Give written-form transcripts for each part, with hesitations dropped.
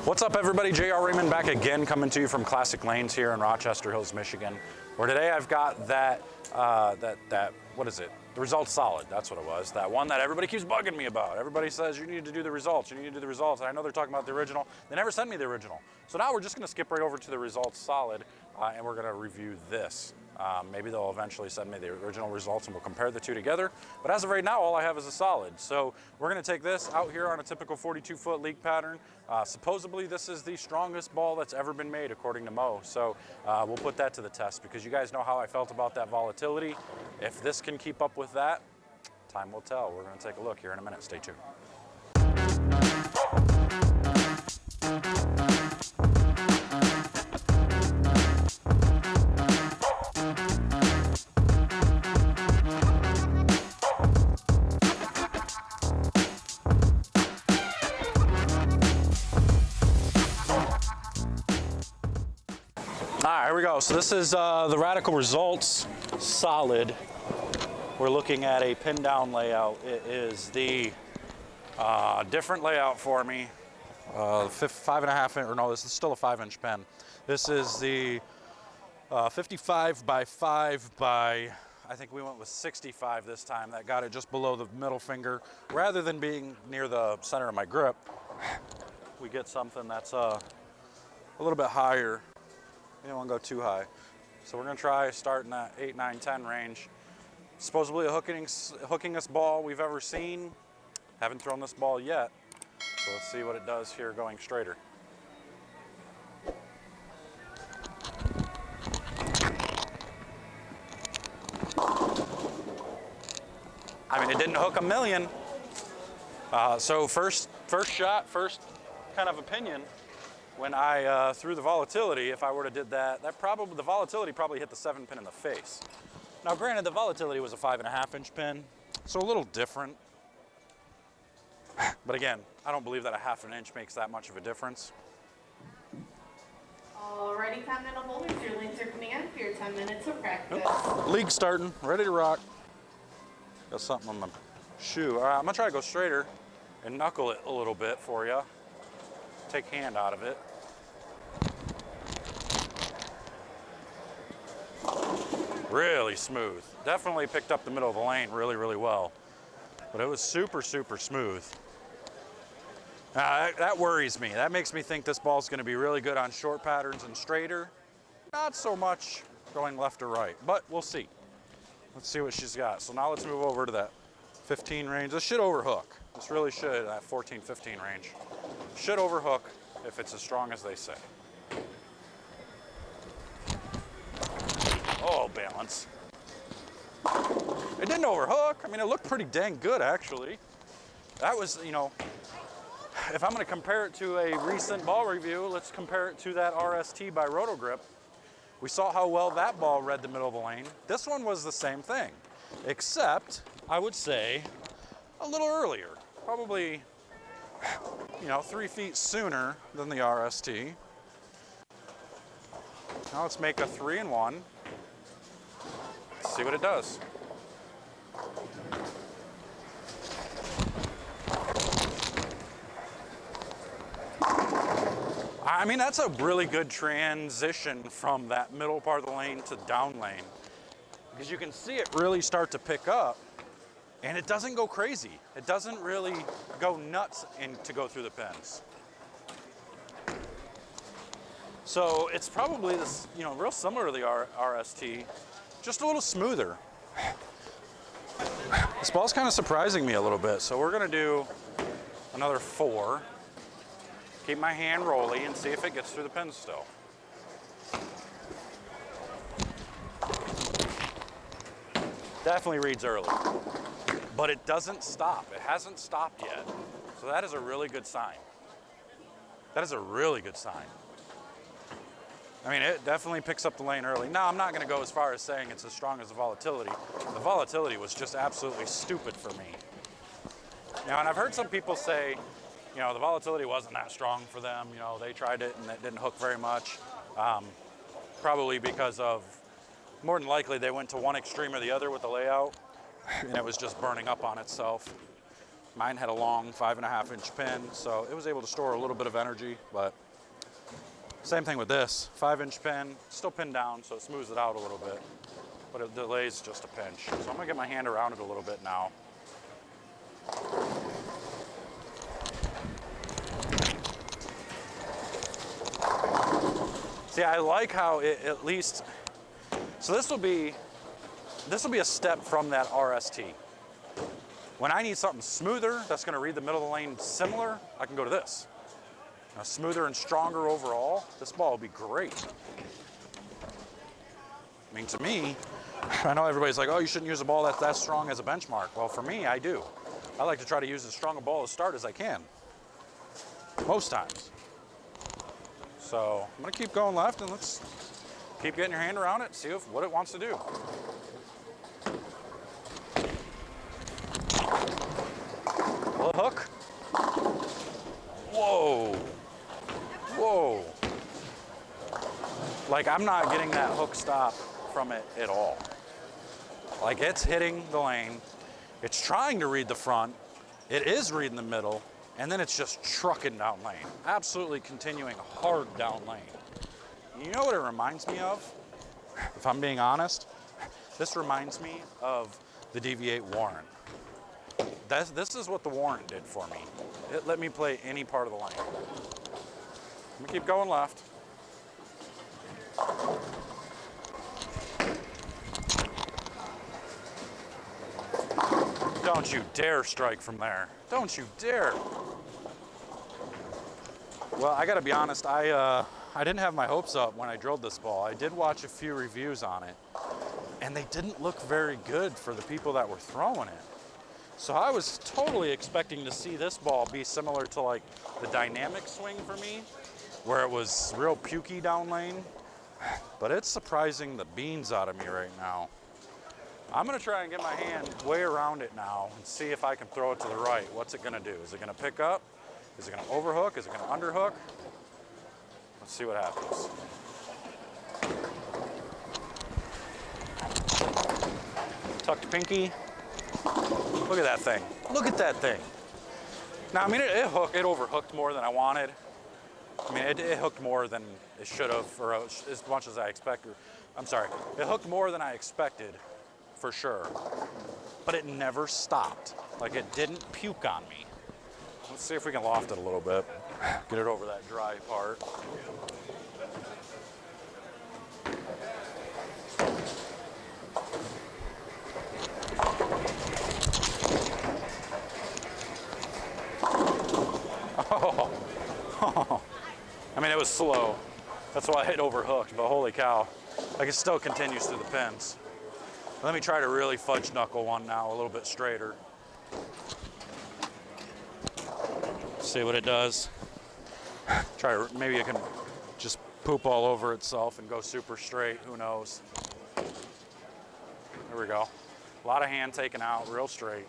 What's up, everybody? JR Raymond back again, coming to you from Classic Lanes here in Rochester Hills, Michigan, where today I've got that what is it? The Results Solid, that's what it was. That one that everybody keeps bugging me about. Everybody says, you need to do the results, you need to do the results. And I know they're talking about the original. They never sent me the original. So now we're just gonna skip right over to the Results Solid, and we're gonna review this. Maybe they'll eventually send me the original results and we'll compare the two together. But as of right now, all I have is a solid. So we're gonna take this out here on a typical 42-foot leak pattern. Supposedly this is the strongest ball that's ever been made, according to Mo. So we'll put that to the test, because you guys know how I felt about that volatility. If this can keep up with that, time will tell. We're gonna take a look here in a minute. Stay tuned. All right, here we go. So this is the Radical Results Solid. We're looking at a pin down layout. It is the different layout for me. 5.5 inch, or no, this is still a 5-inch pen. This is the 55 by 5 by, I think we went with 65 this time. That got it just below the middle finger. Rather than being near the center of my grip, we get something that's a little bit higher. You don't want to go too high. So we're going to try starting that 8, 9, 10 range. Supposedly a hookingest ball we've ever seen. Haven't thrown this ball yet. So let's see what it does here going straighter. I mean, it didn't hook a million. So first shot, first kind of opinion. When I threw the volatility, if I were to did that, the volatility probably hit the 7 pin in the face. Now, granted, the volatility was a 5.5 inch pin, so a little different. But again, I don't believe that a 1/2 inch makes that much of a difference. Alrighty, Continental holders, your lanes are coming in for your 10 minutes of practice. League starting, ready to rock. Got something on my shoe. All right, I'm gonna try to go straighter and knuckle it a little bit for you. Take hand out of it. Really smooth. Definitely picked up the middle of the lane really, really well. But it was super, super smooth. That worries me. That makes me think this ball's gonna be really good on short patterns and straighter. Not so much going left or right, but we'll see. Let's see what she's got. So now let's move over to that 15 range. This should overhook. This really should, that 14, 15 range. Should overhook if it's as strong as they say. Oh, balance. It didn't overhook. I mean, it looked pretty dang good, actually. That was, you know, if I'm gonna compare it to a recent ball review, let's compare it to that RST by Rotogrip. We saw how well that ball read the middle of the lane. This one was the same thing, except I would say a little earlier. Probably, you know, 3 feet sooner than the RST. Now let's make a 3-in-1. Let's see what it does. I mean, that's a really good transition from that middle part of the lane to down lane, because you can see it really start to pick up, and it doesn't go crazy. It doesn't really go nuts to go through the pins. So it's probably this, you know, real similar to the RST, just a little smoother. This ball's kind of surprising me a little bit, so we're gonna do another 4. Keep my hand rolly and see if it gets through the pins still. Definitely reads early, but it doesn't stop. It hasn't stopped yet. So that is a really good sign. That is a really good sign. I mean, it definitely picks up the lane early. Now, I'm not gonna go as far as saying it's as strong as the volatility. The volatility was just absolutely stupid for me. Now, and I've heard some people say, you know, the volatility wasn't that strong for them. You know, they tried it and it didn't hook very much. Probably because of, more than likely, they went to one extreme or the other with the layout, and it was just burning up on itself. Mine had a long 5.5-inch pin, so it was able to store a little bit of energy, but same thing with this. 5-inch pin, still pinned down, so it smooths it out a little bit, but it delays just a pinch. So I'm gonna get my hand around it a little bit now. See, I like how it at least, so this will be a step from that RST. When I need something smoother, that's gonna read the middle of the lane similar, I can go to this. Now, smoother and stronger overall, this ball will be great. I mean, to me, I know everybody's like, oh, you shouldn't use a ball that's that strong as a benchmark. Well, for me, I do. I like to try to use as strong a ball to start as I can, most times. So I'm gonna keep going left, and let's keep getting your hand around it, see what it wants to do. Little hook. Whoa. Whoa. Like, I'm not getting that hook stop from it at all. Like, it's hitting the lane. It's trying to read the front. It is reading the middle. And then it's just trucking down lane. Absolutely continuing hard down lane. You know what it reminds me of? If I'm being honest, this reminds me of the Deviate Warrant. This is what the Warrant did for me. It let me play any part of the lane. I'm gonna keep going left. Don't you dare strike from there. Don't you dare. Well, I gotta be honest, I didn't have my hopes up when I drilled this ball. I did watch a few reviews on it, and they didn't look very good for the people that were throwing it. So I was totally expecting to see this ball be similar to like the dynamic swing for me, where it was real pukey down lane, but it's surprising the beans out of me right now. I'm gonna try and get my hand way around it now and see if I can throw it to the right. What's it gonna do? Is it gonna pick up? Is it gonna overhook? Is it gonna underhook? Let's see what happens. Tucked pinky. Look at that thing. Look at that thing. Now, I mean, it overhooked more than I wanted. I mean, it hooked more than it should have, or as much as I expected. I'm sorry, it hooked more than I expected, for sure. But it never stopped. Like, it didn't puke on me. Let's see if we can loft it a little bit. Get it over that dry part. Oh. I mean, it was slow. That's why it overhooked, but holy cow. Like, it still continues through the pins. Let me try to really fudge knuckle one now, a little bit straighter. See what it does. Maybe it can just poop all over itself and go super straight, who knows. There we go. A lot of hand taken out, real straight.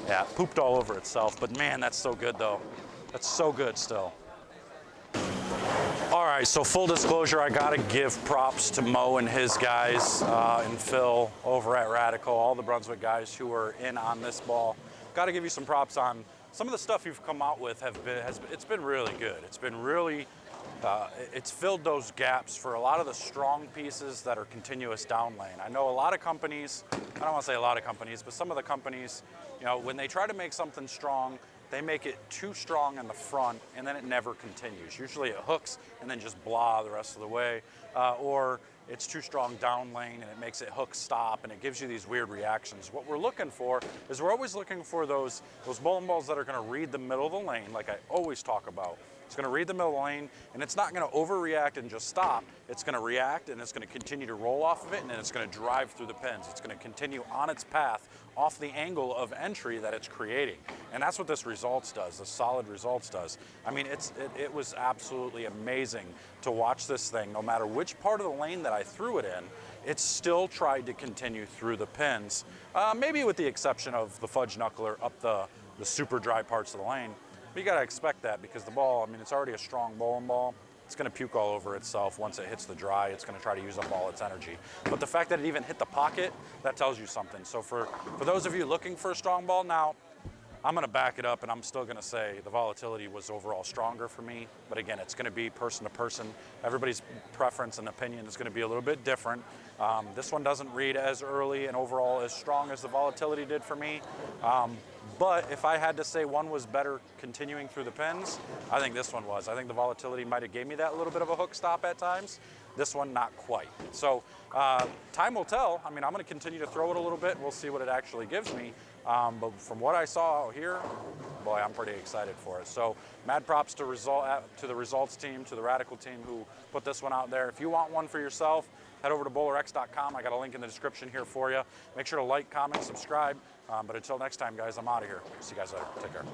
Yeah, pooped all over itself, but man, that's so good though. That's so good still. All right, so full disclosure, I gotta give props to Mo and his guys and Phil over at Radical, all the Brunswick guys who were in on this ball. Gotta give you some props on some of the stuff you've come out with. It's been really good. It's been really, it's filled those gaps for a lot of the strong pieces that are continuous down lane. I know a lot of companies, I don't want to say a lot of companies, but some of the companies, you know, when they try to make something strong, they make it too strong in the front and then it never continues. Usually it hooks and then just blah the rest of the way, or it's too strong down lane and it makes it hook stop and it gives you these weird reactions. What we're looking for is we're always looking for those bowling balls that are gonna read the middle of the lane, like I always talk about. It's gonna read the middle of the lane and it's not gonna overreact and just stop. It's gonna react and it's gonna continue to roll off of it and then it's gonna drive through the pins. It's gonna continue on its path off the angle of entry that it's creating. And that's what this results does, the solid results does. I mean, it was absolutely amazing to watch this thing. No matter which part of the lane that I threw it in, it still tried to continue through the pins, maybe with the exception of the fudge knuckler up the super dry parts of the lane. But you gotta expect that because the ball, I mean, it's already a strong bowling ball. it's going to puke all over itself. Once it hits the dry, it's going to try to use up all its energy. But the fact that it even hit the pocket, that tells you something. So for those of you looking for a strong ball, now I'm going to back it up, and I'm still going to say the volatility was overall stronger for me. But again, it's going to be person to person. Everybody's preference and opinion is going to be a little bit different. This one doesn't read as early and overall as strong as the volatility did for me. But if I had to say one was better continuing through the pins, I think this one was. I think the volatility might have gave me that little bit of a hook stop at times. This one, not quite. So time will tell. I mean, I'm going to continue to throw it a little bit, and we'll see what it actually gives me. But from what I saw out here, boy, I'm pretty excited for it. So mad props to the results team, to the Radical team who put this one out there. If you want one for yourself, head over to BowlerX.com. I got a link in the description here for you. Make sure to like, comment, subscribe. But until next time, guys, I'm out of here. See you guys later. Take care.